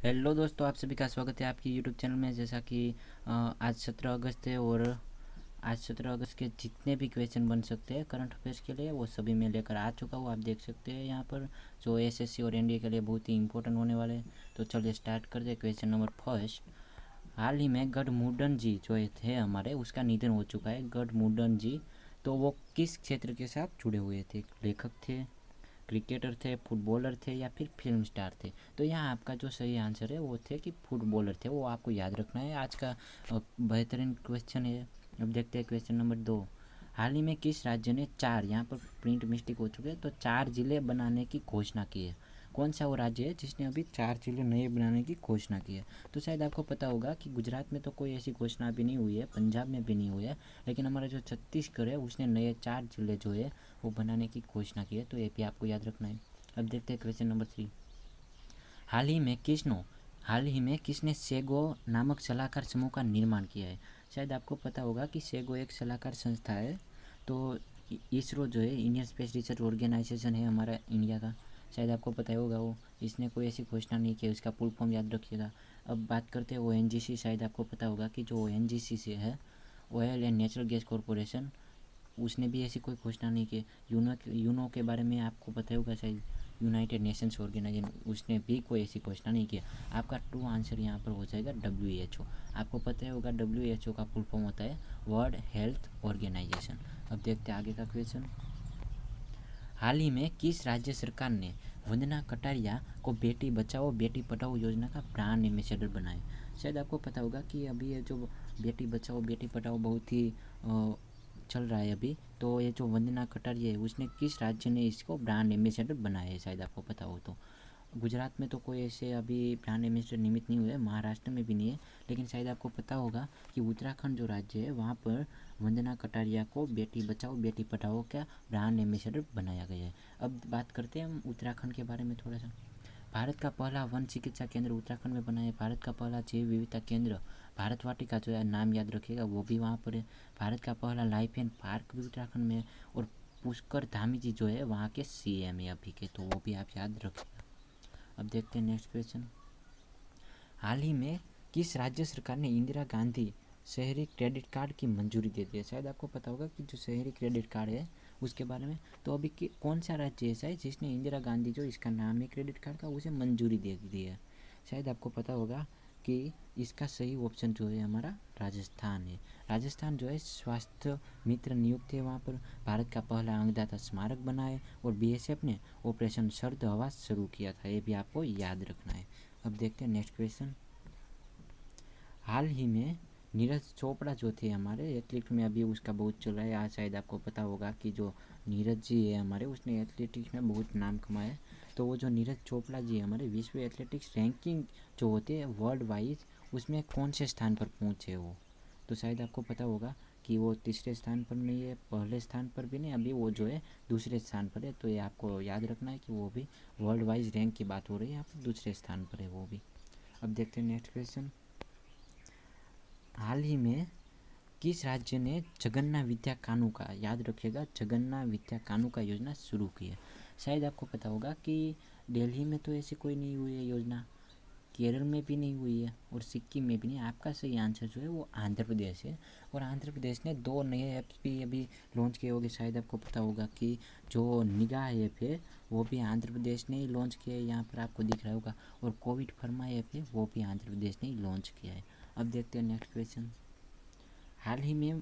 Hello दोस्तों, आप सभी का स्वागत है आपकी यूट्यूब चैनल में। जैसा कि आज 17 अगस्त है और आज 17 अगस्त के जितने भी क्वेश्चन बन सकते हैं करंट अफेयर्स के लिए वो सभी मैं लेकर आ चुका हूँ। आप देख सकते हैं यहाँ पर जो एसएससी और एनडीए के लिए बहुत ही इंपॉर्टेंट होने वाले हैं। तो चलिए स्टार्ट कर दे। क्वेश्चन नंबर फर्स्ट, हाल ही में गढ़मुंडन जी जो थे हमारे, उसका निधन हो चुका है। गढ़मुंडन जी, तो वो किस क्षेत्र के साथ जुड़े हुए थे? लेखक थे, क्रिकेटर थे, फुटबॉलर थे या फिर फिल्म स्टार थे? तो यहाँ आपका जो सही आंसर है वो थे कि फुटबॉलर थे। वो आपको याद रखना है। आज का बेहतरीन क्वेश्चन है। अब देखते हैं क्वेश्चन नंबर 2, हाल ही में किस राज्य ने चार, यहाँ पर प्रिंट मिस्टेक हो चुके हैं, तो 4 जिले बनाने की घोषणा की है? कौन सा वो राज्य है जिसने अभी 4 जिले नए बनाने की घोषणा की है? तो शायद आपको पता होगा कि गुजरात में तो कोई ऐसी घोषणा अभी नहीं हुई है, पंजाब में भी नहीं हुई है, लेकिन हमारा जो छत्तीसगढ़ है उसने नए 4 जिले जो है वो बनाने की घोषणा की है। तो ये भी आपको याद रखना है। अब देखते हैं क्वेश्चन नंबर 3, हाल ही में किसने सेगो नामक सलाहकार समूह का निर्माण किया है? शायद आपको पता होगा कि सेगो एक सलाहकार संस्था है। तो इसरो जो है, इंडियन स्पेस रिसर्च ऑर्गेनाइजेशन है हमारा इंडिया का, शायद आपको पता होगा। वो इसने कोई ऐसी घोषणा नहीं की, उसका फुल फॉर्म याद रखिएगा। अब बात करते हैं ONGC। शायद आपको पता होगा कि जो ONGC से है, oil and natural gas corporation, उसने भी ऐसी कोई घोषणा नहीं की। यूनो के बारे में आपको पता होगा शायद, यूनाइटेड नेशंस ऑर्गेनाइजेशन, उसने भी कोई ऐसी घोषणा नहीं की। आपका ट्रू आंसर यहाँ पर हो जाएगा WHO। आपको पता होगा WHO का फुल फॉर्म होता है वर्ल्ड हेल्थ ऑर्गेनाइजेशन। अब देखते हैं आगे का क्वेश्चन, हाल ही में किस राज्य सरकार ने वंदना कटारिया को बेटी बचाओ बेटी पढ़ाओ योजना का ब्रांड एम्बेसडर बनाए? शायद आपको पता होगा कि अभी ये जो बेटी बचाओ बेटी पढ़ाओ बहुत ही चल रहा है अभी, तो ये जो वंदना कटारिया है उसने किस राज्य ने इसको ब्रांड एम्बेसडर बनाया है? शायद आपको पता हो तो। गुजरात में तो कोई ऐसे अभी ब्रांड एम्बेसडर निमित्त नहीं हुए, महाराष्ट्र में भी नहीं है, लेकिन शायद आपको पता होगा कि उत्तराखंड जो राज्य है वहाँ पर वंदना कटारिया को बेटी बचाओ बेटी पढ़ाओ का ब्रांड एम्बेसडर बनाया गया है। अब बात करते हैं हम उत्तराखंड के बारे में थोड़ा सा। भारत का पहला वन चिकित्सा केंद्र उत्तराखंड में बना है। भारत का पहला जैव विविधता केंद्र भारत वाटिका जो है, नाम याद रखिएगा, वो भी वहाँ पर है। भारत का पहला लाइफ एंड पार्क भी उत्तराखंड में है। और पुष्कर धामी जी जो है वहाँ के CM है अभी के, तो वो भी आप याद रखिएगा। अब देखते हैं नेक्स्ट क्वेश्चन, हाल ही में किस राज्य सरकार ने इंदिरा गांधी शहरी क्रेडिट कार्ड की मंजूरी दे दी है? शायद आपको पता होगा कि जो शहरी क्रेडिट कार्ड है उसके बारे में। तो अभी कौन सा राज्य ऐसा है जिसने इंदिरा गांधी जो इसका नाम है क्रेडिट कार्ड का, उसे मंजूरी दे दी है? शायद आपको पता होगा कि इसका सही ऑप्शन जो है हमारा राजस्थान है। राजस्थान जो है स्वास्थ्य मित्र नियुक्त है वहाँ पर। भारत का पहला अंगदाता स्मारक बना है और BSF ने ऑपरेशन शरद हवा शुरू किया था। ये भी आपको याद रखना है। अब देखते हैं नेक्स्ट क्वेश्चन, हाल ही में नीरज चोपड़ा जो थे हमारे एथलीट में, अभी उसका बहुत चल रहा है। आज शायद आपको पता होगा कि जो नीरज जी है हमारे, उसने एथलेटिक्स में बहुत नाम कमाया है। तो वो जो नीरज चोपड़ा जी हमारे विश्व एथलेटिक्स रैंकिंग जो होते हैं वर्ल्ड वाइज, उसमें कौन से स्थान पर पहुँचे वो? तो शायद आपको पता होगा कि वो तीसरे स्थान पर नहीं है, पहले स्थान पर भी नहीं, अभी वो जो है दूसरे स्थान पर है। तो ये आपको याद रखना है कि वो भी वर्ल्ड वाइज रैंक की बात हो रही है, यहाँ पर दूसरे स्थान पर है वो भी। अब देखते हैं नेक्स्ट क्वेश्चन, हाल ही में किस राज्य ने जगन्नाथ विद्या कानू का, याद रखिएगा, जगन्नाथ विद्या कानू का योजना शुरू की है? शायद आपको पता होगा कि दिल्ली में तो ऐसी कोई नहीं हुई है योजना, केरल में भी नहीं हुई है और सिक्किम में भी नहीं। आपका सही आंसर जो है वो आंध्र प्रदेश है। और आंध्र प्रदेश ने 2 नए ऐप्स भी अभी लॉन्च किए होंगे। शायद आपको पता होगा कि जो निगाह ऐप है वो भी आंध्र प्रदेश ने ही लॉन्च किया है, यहाँ पर आपको दिख रहा होगा। और कोविड फर्मा ऐप है वो भी आंध्र प्रदेश ने ही लॉन्च किया है। अब देखते हैं नेक्स्ट क्वेश्चन, हाल ही में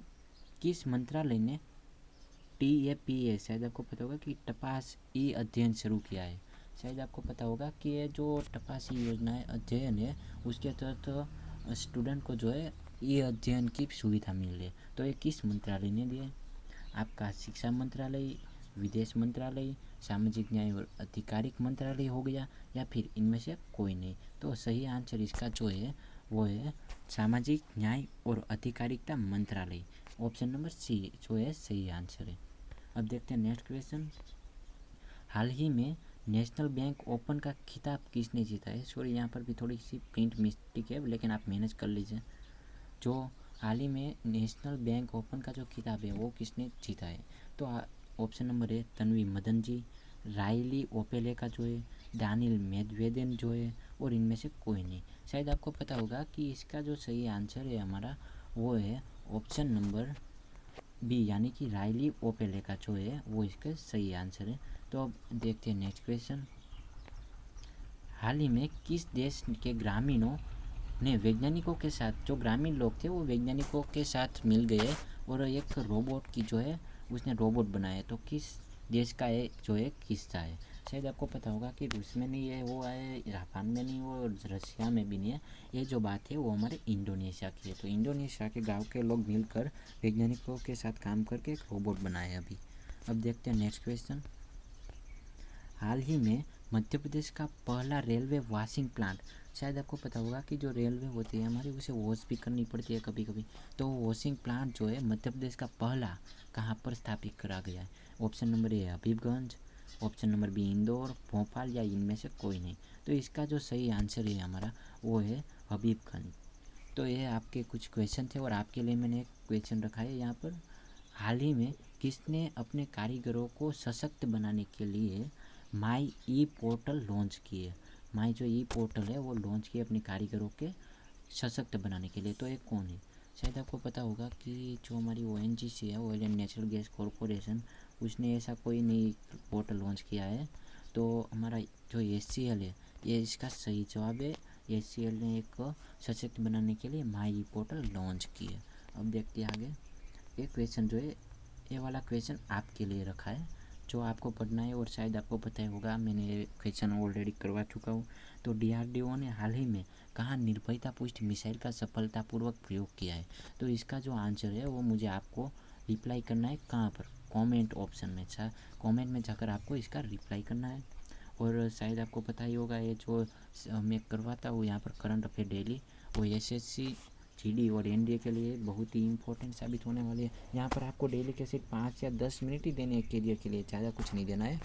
किस मंत्रालय ने TAPA, शायद आपको पता होगा कि टपास ई अध्ययन शुरू किया है? शायद आपको पता होगा कि ये जो टपास ई योजना है, अध्ययन है, उसके तहत स्टूडेंट को जो है ई अध्ययन की सुविधा मिल रही है। तो ये किस मंत्रालय ने दिया है? आपका शिक्षा मंत्रालय, विदेश मंत्रालय, सामाजिक न्याय और अधिकारिक मंत्रालय हो गया, या फिर इनमें से कोई नहीं? तो सही आंसर इसका जो है वो है सामाजिक न्याय और अधिकारिता मंत्रालय। ऑप्शन नंबर C जो है सही आंसर है। अब देखते हैं नेक्स्ट क्वेश्चन, हाल ही में नेशनल बैंक ओपन का खिताब किसने जीता है? सॉरी, यहाँ पर भी थोड़ी सी प्रिंट मिस्टेक है, लेकिन आप मैनेज कर लीजिए। जो हाल ही में नेशनल बैंक ओपन का जो खिताब है वो किसने जीता है? तो ऑप्शन नंबर है तन्वी मदन जी, रायली ओपेले का जो है, दानिल मेदवेदेव जो है, और इनमें से कोई नहीं। शायद आपको पता होगा कि इसका जो सही आंसर है हमारा वो है ऑप्शन नंबर बी, यानी कि रायली ओपेलेका जो है वो इसका सही आंसर है। तो अब देखते हैं नेक्स्ट क्वेश्चन। हाल ही में किस देश के ग्रामीणों ने वैज्ञानिकों के साथ, जो ग्रामीण लोग थे वो वैज्ञानिकों के साथ मिल गए और एक रोबोट की जो है उसने रोबोट बनाया, तो किस देश का है जो है किस्सा है। शायद आपको पता होगा कि रूस में नहीं है, वो है जापान में नहीं, वो रशिया में भी नहीं है। ये जो बात है वो हमारे इंडोनेशिया की है। तो इंडोनेशिया के गांव के लोग मिलकर वैज्ञानिकों के साथ काम करके एक रोबोट बनाया अभी। अब देखते हैं नेक्स्ट क्वेश्चन। हाल ही में मध्य प्रदेश का पहला रेलवे वॉशिंग प्लांट, शायद आपको पता होगा कि जो रेलवे होती है हमारी उसे वॉश भी करनी पड़ती है कभी कभी, तो वॉशिंग प्लांट जो है मध्य प्रदेश का पहला कहाँ पर स्थापित करा गया है। Option number A Habibganj, option number B Indore, Bhopal, या इनमें से कोई नहीं। तो इसका जो सही आंसर है हमारा वो है हबीबगंज। तो ये आपके कुछ क्वेश्चन थे और आपके लिए मैंने एक क्वेश्चन रखा है यहाँ पर। हाल ही में किसने अपने कारीगरों को सशक्त बनाने के लिए माई ई पोर्टल लॉन्च किए। माई जो ई पोर्टल है वो लॉन्च किए अपने कारीगरों के सशक्त बनाने के लिए। तो ये कौन है? शायद आपको पता होगा कि जो हमारी ONGC है, oil and natural gas corporation, उसने ऐसा कोई नई पोर्टल लॉन्च किया है। तो हमारा जो SCL है ये इसका सही जवाब है। SCL ने एक सशक्त बनाने के लिए माई ई पोर्टल लॉन्च की है। अब देखते हैं आगे। ये क्वेश्चन जो है ये वाला क्वेश्चन आपके लिए रखा है जो आपको पढ़ना है, और शायद आपको पता ही होगा मैंने क्वेश्चन ऑलरेडी करवा चुका हूँ। तो DRDO ने हाल ही में कहाँ निर्भयता पुष्ट मिसाइल का सफलतापूर्वक प्रयोग किया है। तो इसका जो आंसर है वो मुझे आपको रिप्लाई करना है कहाँ पर, कमेंट ऑप्शन में। अच्छा, कमेंट में जाकर आपको इसका रिप्लाई करना है। और शायद आपको पता ही होगा ये जो मैं करवाता हूँ यहाँ पर करंट अफेयर डेली, वो SSC GD और NDA के लिए बहुत ही इंपॉर्टेंट साबित होने वाली है। यहाँ पर आपको डेली के सिर्फ 5 या 10 मिनट ही देने हैं करियर के लिए, ज़्यादा कुछ नहीं देना है।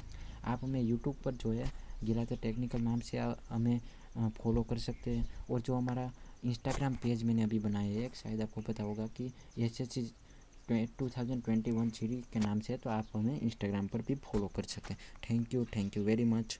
आप हमें यूट्यूब पर जो है गिलातर टेक्निकल नाम से हमें फॉलो कर सकते हैं। और जो हमारा इंस्टाग्राम पेज मैंने अभी बनाया है, शायद आपको पता होगा कि SSC 2021 GD के नाम से है, तो आप हमें इंस्टाग्राम पर भी फॉलो कर सकते हैं। Thank you very much.